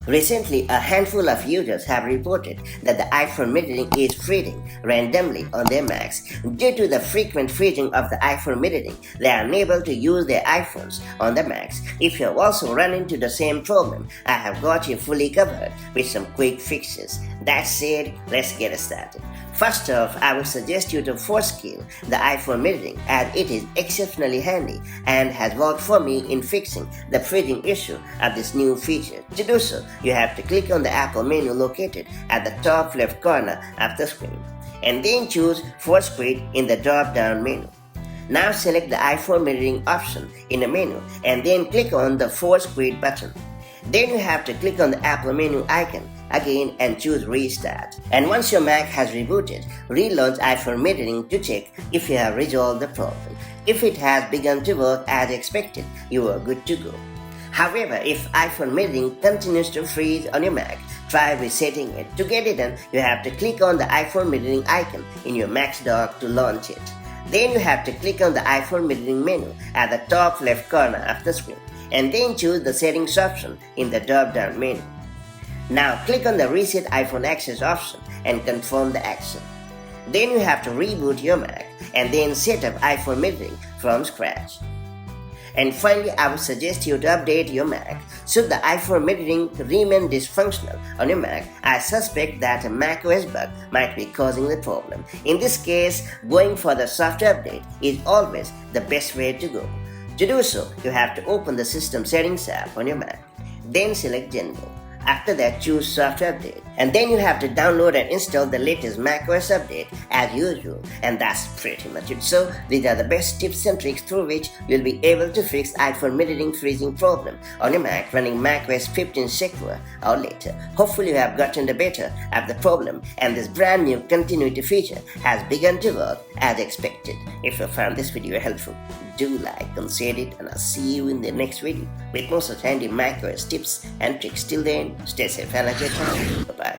Recently, a handful of users have reported that the iPhone metering is freezing randomly on their Macs. Due to the frequent freezing of the iPhone metering, they are unable to use their iPhones on the Macs. If you have also run into the same problem, I have got you fully covered with some quick fixes. That said, let's get started. First off, I would suggest you to force kill the iPhone metering as it is exceptionally handy and has worked for me in fixing the freezing issue of this new feature. To do so, you have to click on the Apple menu located at the top left corner of the screen and then choose Force Quit in the drop-down menu. Now select the iPhone metering option in the menu and then click on the Force Quit button. Then you have to click on the Apple menu icon again and choose Restart. And once your Mac has rebooted, relaunch iPhone metering to check if you have resolved the problem. If it has begun to work as expected, you are good to go. However, if iPhone metering continues to freeze on your Mac, try resetting it. To get it done, you have to click on the iPhone metering icon in your Mac's dock to launch it. Then you have to click on the iPhone metering menu at the top left corner of the screen and then choose the settings option in the drop-down menu. Now click on the Reset iPhone Access option and confirm the action. Then you have to reboot your Mac and then set up iPhone metering from scratch. And finally, I would suggest you to update your Mac. Should the iPhone metering remain dysfunctional on your Mac, I suspect that a macOS bug might be causing the problem. In this case, going for the software update is always the best way to go. To do so, you have to open the System Settings app on your Mac, then select General. After that, choose Software Update, and then you have to download and install the latest macOS update as usual, and that's pretty much it. So these are the best tips and tricks through which you'll be able to fix iPhone metering freezing problem on your Mac running macOS 15 Sequoia or later. Hopefully you have gotten the better of the problem and this brand new continuity feature has begun to work as expected. If you found this video helpful, do like and share it, and I'll see you in the next video with more such handy macOS tips and tricks. Till then, stay safe and get home. Bye-bye.